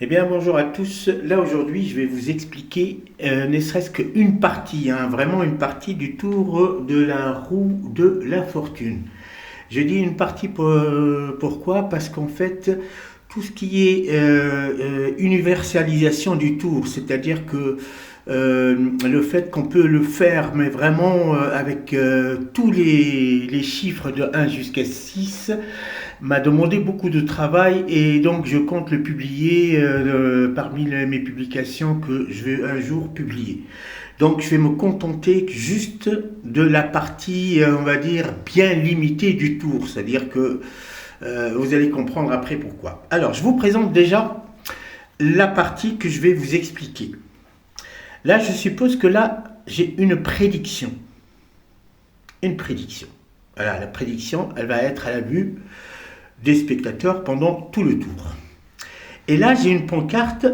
Eh bien, bonjour à tous. Là, aujourd'hui, je vais vous expliquer ne serait-ce qu'une partie, vraiment une partie du tour de la roue de la fortune. Je dis une partie pourquoi? Parce qu'en fait, tout ce qui est universalisation du tour, c'est-à-dire que le fait qu'on peut le faire, mais vraiment avec tous les chiffres de 1 jusqu'à 6, m'a demandé beaucoup de travail et donc je compte le publier parmi mes publications que je vais un jour publier. Donc je vais me contenter juste de la partie, on va dire, bien limitée du tour, c'est-à-dire que vous allez comprendre après pourquoi. Alors je vous présente déjà la partie que je vais vous expliquer. Là je suppose que là j'ai une prédiction. Une prédiction. Voilà, la prédiction, elle va être à la vue des spectateurs pendant tout le tour. Et là, j'ai une pancarte.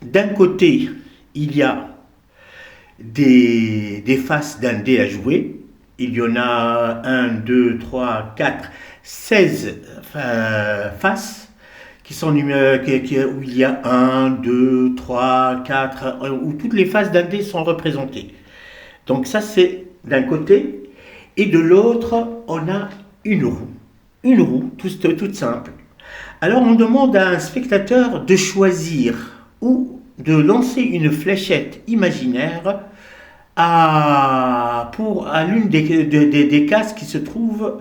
D'un côté, il y a des faces d'un dé à jouer. Il y en a 1, 2, 3, 4, 16 faces qui sont où il y a 1, 2, 3, 4, où toutes les faces d'un dé sont représentées. Donc ça, c'est d'un côté. Et de l'autre, on a une roue. Une roue, toute simple. Alors on demande à un spectateur de choisir ou de lancer une fléchette imaginaire à l'une des cases qui se trouvent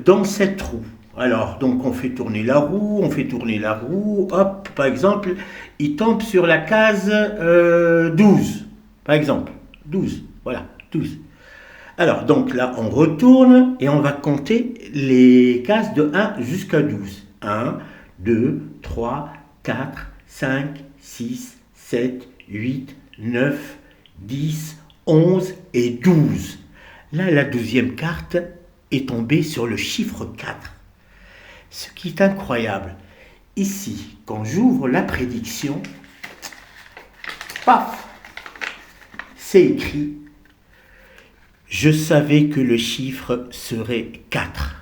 dans cette roue. Alors, donc on fait tourner la roue, hop, par exemple, il tombe sur la case 12, par exemple, 12, voilà, 12. Alors, donc là, on retourne et on va compter les cases de 1 jusqu'à 12. 1, 2, 3, 4, 5, 6, 7, 8, 9, 10, 11 et 12. Là, la 12e carte est tombée sur le chiffre 4. Ce qui est incroyable. Ici, quand j'ouvre la prédiction, paf, c'est écrit. Je savais que le chiffre serait 4.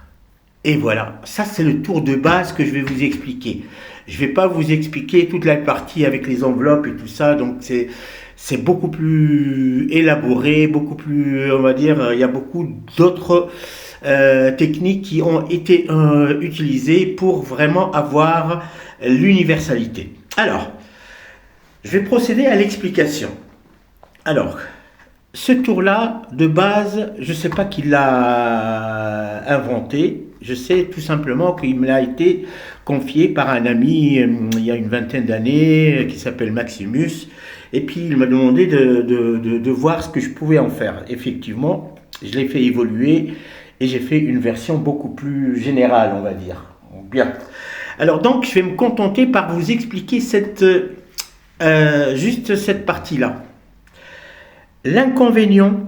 Et voilà, ça c'est le tour de base que je vais vous expliquer. Je ne vais pas vous expliquer toute la partie avec les enveloppes et tout ça, donc c'est beaucoup plus élaboré, beaucoup plus, on va dire, il y a beaucoup d'autres techniques qui ont été utilisées pour vraiment avoir l'universalité. Alors, je vais procéder à l'explication. Alors, ce tour-là, de base, je ne sais pas qui l'a inventé. Je sais tout simplement qu'il me l'a été confié par un ami il y a une vingtaine d'années qui s'appelle Maximus. Et puis il m'a demandé de voir ce que je pouvais en faire. Effectivement, je l'ai fait évoluer et j'ai fait une version beaucoup plus générale, on va dire. Bien. Alors donc, je vais me contenter par vous expliquer juste cette partie-là. L'inconvénient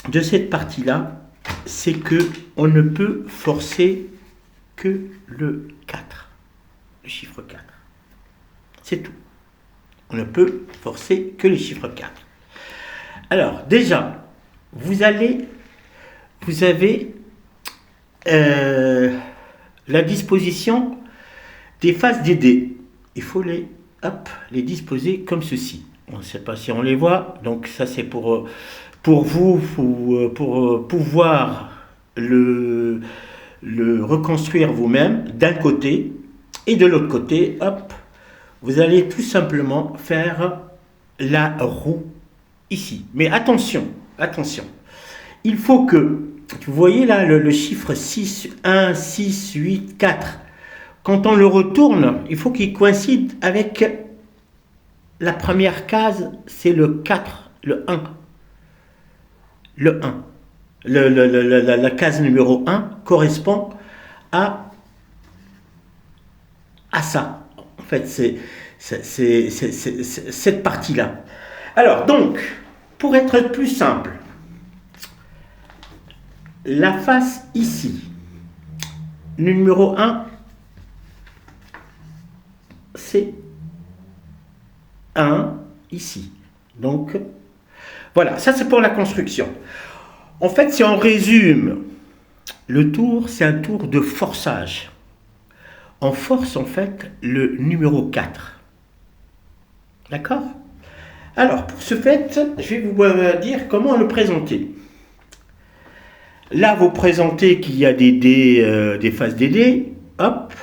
de cette partie-là, c'est que on ne peut forcer que le 4, le chiffre 4. C'est tout. On ne peut forcer que le chiffre 4. Alors, déjà, vous avez la disposition des faces des dés. Il faut les disposer comme ceci. On ne sait pas si on les voit, donc ça c'est pour vous, pour pouvoir le reconstruire vous-même d'un côté, et de l'autre côté, hop, vous allez tout simplement faire la roue ici. Mais attention, il faut que, vous voyez là le chiffre 6, 1, 6, 8, 4, quand on le retourne, il faut qu'il coïncide avec la première case, c'est le 4, le 1. Le 1. La case numéro 1 correspond à ça. En fait, c'est cette partie-là. Alors, donc, pour être plus simple, la face ici, numéro 1, c'est 1 ici. Donc, voilà, ça c'est pour la construction. En fait, si on résume, le tour, c'est un tour de forçage. On force en fait le numéro 4. D'accord? Alors, pour ce fait, je vais vous dire comment le présenter. Là, vous présentez qu'il y a des dés, des faces des dés, hop,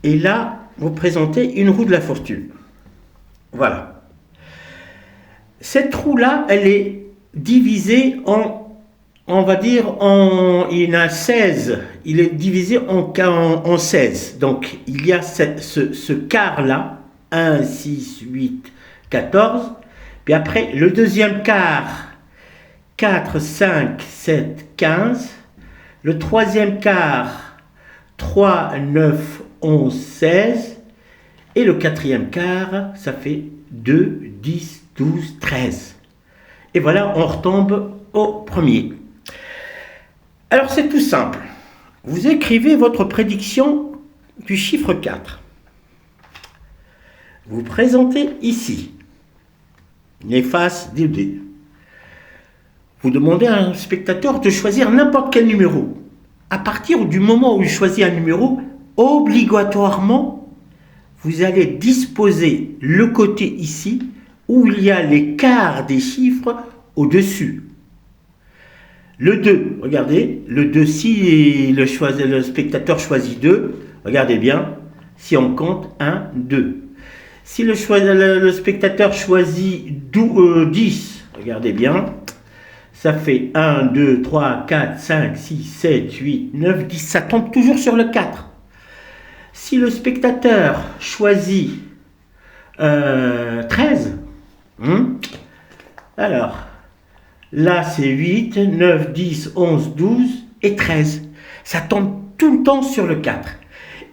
et là, vous présentez une roue de la fortune. Voilà. Cette roue-là, elle est divisée en, on va dire, il y en a 16, il est divisé en 16. Donc, il y a ce quart-là, 1, 6, 8, 14. Puis après, le deuxième quart, 4, 5, 7, 15. Le troisième quart, 3, 9, 11, 16. Et le quatrième quart, ça fait 2, 10, 12, 13. Et voilà, on retombe au premier. Alors c'est tout simple. Vous écrivez votre prédiction du chiffre 4. Vous présentez ici les faces des dés. Vous demandez à un spectateur de choisir n'importe quel numéro. À partir du moment où il choisit un numéro, obligatoirement, vous allez disposer le côté ici où il y a les quarts des chiffres au-dessus. Le 2, regardez, le 2, si le spectateur choisit 2, regardez bien, si on compte 1, 2. Si le spectateur choisit 10, regardez bien, ça fait 1, 2, 3, 4, 5, 6, 7, 8, 9, 10, ça tombe toujours sur le 4. Si le spectateur choisit 13, alors là c'est 8, 9, 10, 11, 12 et 13. Ça tombe tout le temps sur le 4.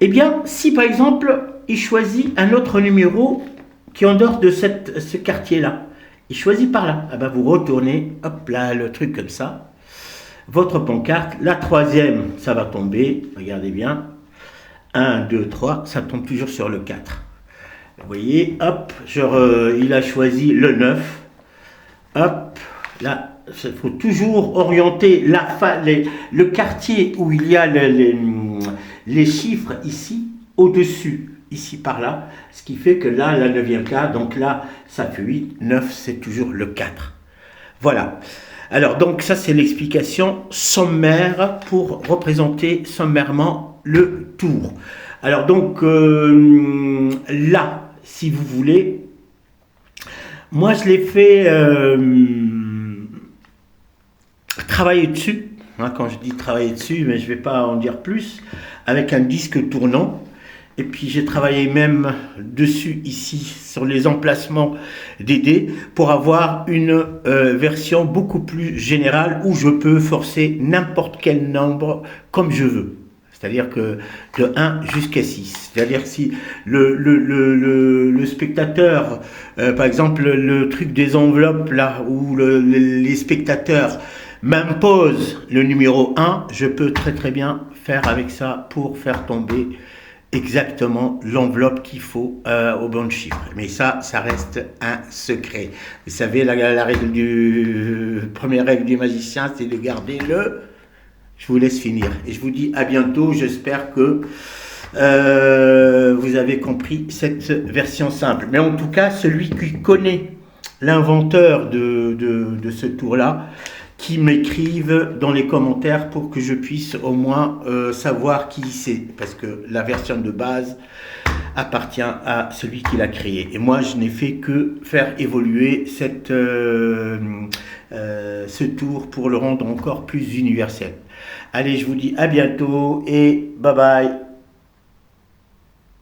Eh bien, si par exemple, il choisit un autre numéro qui est en dehors de ce quartier-là, il choisit par là, ah ben vous retournez, hop là, le truc comme ça, votre pancarte, la troisième, ça va tomber, regardez bien, 1, 2, 3, ça tombe toujours sur le 4. Vous voyez, hop, il a choisi le 9. Hop, là, il faut toujours orienter le quartier où il y a les chiffres ici, au-dessus, ici par là. Ce qui fait que là, la 9e carte, donc là, ça fait 8, 9, c'est toujours le 4. Voilà. Alors, donc, ça, c'est l'explication sommaire pour représenter sommairement le tour. Alors, donc, là, si vous voulez, moi, je l'ai fait travailler dessus. Hein, quand je dis travailler dessus, mais je ne vais pas en dire plus, avec un disque tournant. Et puis j'ai travaillé même dessus ici sur les emplacements des dés pour avoir une version beaucoup plus générale où je peux forcer n'importe quel nombre comme je veux. C'est-à-dire que de 1 jusqu'à 6. C'est-à-dire si le spectateur, par exemple le truc des enveloppes là où les spectateurs m'imposent le numéro 1, je peux très très bien faire avec ça pour faire tomber exactement l'enveloppe qu'il faut au bon chiffre. Mais ça reste un secret. Vous savez, la règle première règle du magicien, c'est de garder le... Je vous laisse finir. Et je vous dis à bientôt. J'espère que vous avez compris cette version simple. Mais en tout cas, celui qui connaît l'inventeur de ce tour-là, qui m'écrivent dans les commentaires pour que je puisse au moins savoir qui c'est, parce que la version de base appartient à celui qui l'a créé. Et moi, je n'ai fait que faire évoluer ce tour pour le rendre encore plus universel. Allez, je vous dis à bientôt et bye bye.